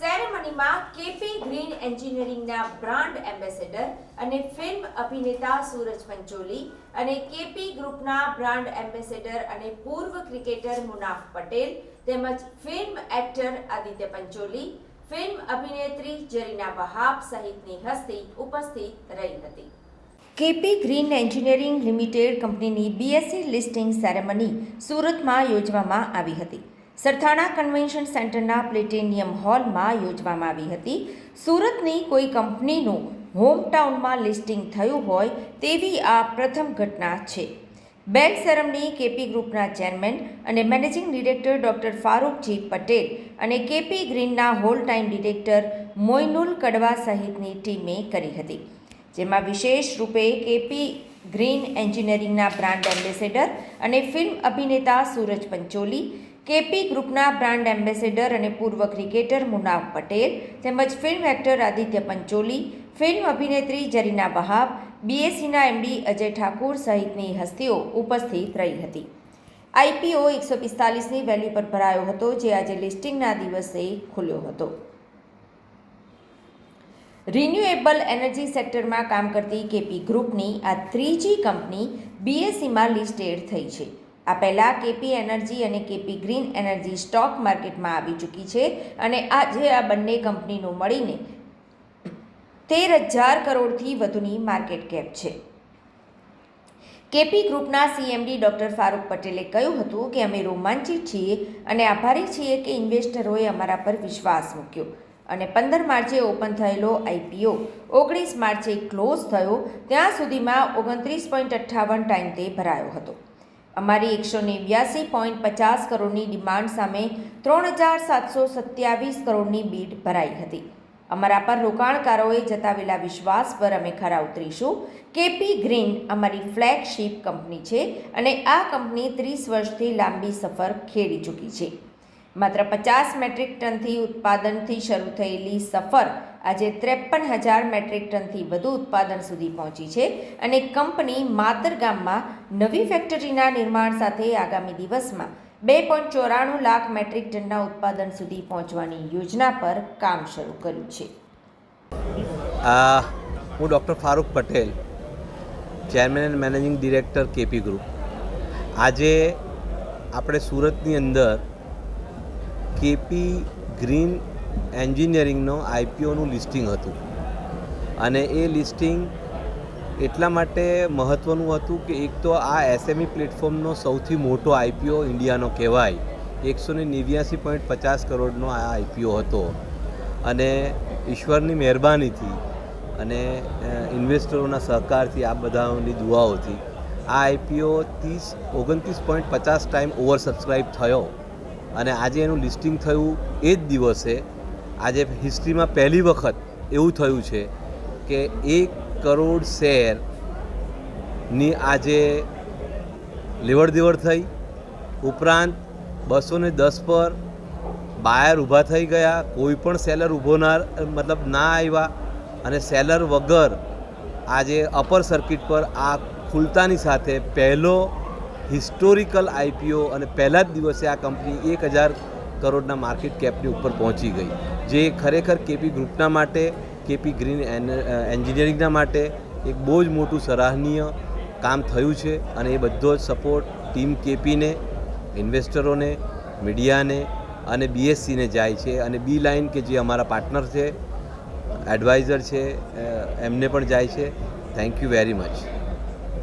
સેરેમનીમાં KP green એન્જિનિયરિંગના brand ambassador અને film અભિનેતા સૂરજ પંચોલી અને કેપી ગ્રુપના બ્રાન્ડ એમ્બેસેડર અને પૂર્વ ક્રિકેટર મુનાફ પટેલ તેમજ film actor Aditya Pancholi, film અભિનેત્રી જરીના વહાબ સહિતની હસ્તી ઉપસ્થિત રહી હતી. કેપી ગ્રીન એન્જિનિયરિંગ લિમિટેડ કંપનીની બીએસસી લિસ્ટિંગ સેરેમની સુરતમાં યોજવામાં આવી હતી. સરથાણા કન્વેન્શન સેન્ટરના પ્લેટિનિયમ હોલમાં યોજવામાં આવી હતી. સુરતની કોઈ કંપનીનું હોમટાઉનમાં લિસ્ટિંગ થયું હોય તેવી આ પ્રથમ ઘટના છે. બેંક સેરેમની કેપી ગ્રુપના ચેરમેન અને મેનેજિંગ ડિરેક્ટર ડોક્ટર ફારૂકજી પટેલ અને કેપી ગ્રીનના હોલ ટાઈમ ડિરેક્ટર મોઇનુલ કડવા સહિતની ટીમે કરી હતી. જેમાં વિશેષ રૂપે કેપી ગ્રીન એન્જિનિયરિંગના બ્રાન્ડ એમ્બેસેડર અને ફિલ્મ અભિનેતા સૂરજ પંચોલી, કેપી ગ્રુપના બ્રાન્ડ એમ્બેસેડર અને પૂર્વ ક્રિકેટર મુનાફ પટેલ તેમજ film actor Aditya Pancholi, film અભિનેત્રી જરીના વહાબ, બીએસસીના એમડી અજય ઠાકુર સહિતની હસ્તીઓ ઉપસ્થિત રહી હતી. આઈપીઓ 145ની વેલ્યુ પર ભરાયો હતો, જે આજે લિસ્ટિંગના દિવસે ખુલ્યો હતો. રિન્યુએબલ એનર્જી સેક્ટરમાં કામ કરતી કેપી ગ્રુપની આ ત્રીજી કંપની બીએસસીમાં લિસ્ટેડ થઈ છે. આ પહેલાં કેપી એનર્જી અને કેપી ગ્રીન એનર્જી સ્ટોક માર્કેટમાં આવી ચૂકી છે અને આજે આ બંને કંપનીનું મળીને 13,000 કરોડથી વધુની માર્કેટ કેપ છે. કેપી ગ્રુપના સીએમડી ડોક્ટર ફારૂક પટેલે કહ્યું હતું કે અમે રોમાંચિત છીએ અને આભારી છીએ કે ઇન્વેસ્ટરોએ અમારા પર વિશ્વાસ મૂક્યો અને 15 માર્ચે ઓપન થયેલો આઈપીઓ 19 માર્ચે ક્લોઝ થયો ત્યાં સુધીમાં 29.58 ટાઈમ તે ભરાયો હતો. અમારી 189.50 કરોડની ડિમાન્ડ સામે 3,727 કરોડની બીડ ભરાઈ હતી. અમારા પર રોકાણકારોએ જતાવેલા વિશ્વાસ પર અમે ખરા ઉતરીશું. કેપી ગ્રીન અમારી ફ્લેગશિપ કંપની છે અને આ કંપની 30 વર્ષથી લાંબી સફર ખેડી ચૂકી છે. માત્ર 50 મેટ્રિક ટનથી ઉત્પાદનથી શરૂ થયેલી સફર આજે 53,000 મેટ્રિક ટનથી વધુ ઉત્પાદન સુધી પહોંચી છે અને કંપની માતર ગામમાં નવી ફેક્ટરીના નિર્માણ સાથે આગામી દિવસમાં 2.94 લાખ મેટ્રિક ટનના ઉત્પાદન સુધી પહોંચવાની યોજના પર કામ શરૂ કર્યું છે. હું doctor Farooq Patel, chairman and managing director KP group. આજે આપણે સુરતની અંદર કેપી ગ્રીન એન્જિનિયરિંગનો આઈપીઓનું લિસ્ટિંગ હતું અને એ લિસ્ટિંગ એટલા માટે મહત્ત્વનું હતું કે એક તો આ એસએમઈ પ્લેટફોર્મનો સૌથી મોટો આઈપીઓ ઇન્ડિયાનો કહેવાય. 189.50 કરોડનો આ આઈપીઓ હતો અને ઈશ્વરની મહેરબાનીથી અને ઇન્વેસ્ટરોના સહકારથી, આ બધાની દુઆઓથી આ આઈપીઓ 29.50 ટાઈમ ઓવર સબસ્ક્રાઈબ થયો અને આજે એનું લિસ્ટિંગ થયું એ જ દિવસે. આજે હિસ્ટ્રીમાં પહેલી વખત એવું થયું છે કે 1 કરોડ શેરની આજે લેવડ દેવડ થઈ. ઉપરાંત 210 પર બાયર ઊભા થઈ ગયા. કોઈ પણ સેલર ઊભો ના આવ્યા અને સેલર વગર આજે અપર સર્કિટ પર આ ખુલતાની સાથે પહેલો હિસ્ટોરિકલ આઈપીઓ અને પહેલા જ દિવસે આ કંપની 1,000 કરોડના માર્કેટ કેપની ઉપર પહોંચી ગઈ, જે ખરેખર કેપી ગ્રુપના માટે, કેપી ગ્રીન એન્જિનિયરિંગના માટે એક બહુ જ મોટું સરાહનીય કામ થયું છે. અને એ બધો જ સપોર્ટ ટીમ કેપીને, ઇન્વેસ્ટરોને, મીડિયાને અને બીએસસીને જાય છે. અને બી લાઇન કે જે અમારા પાર્ટનર છે, એડવાઇઝર છે, એમને પણ જાય છે. Thank you very much.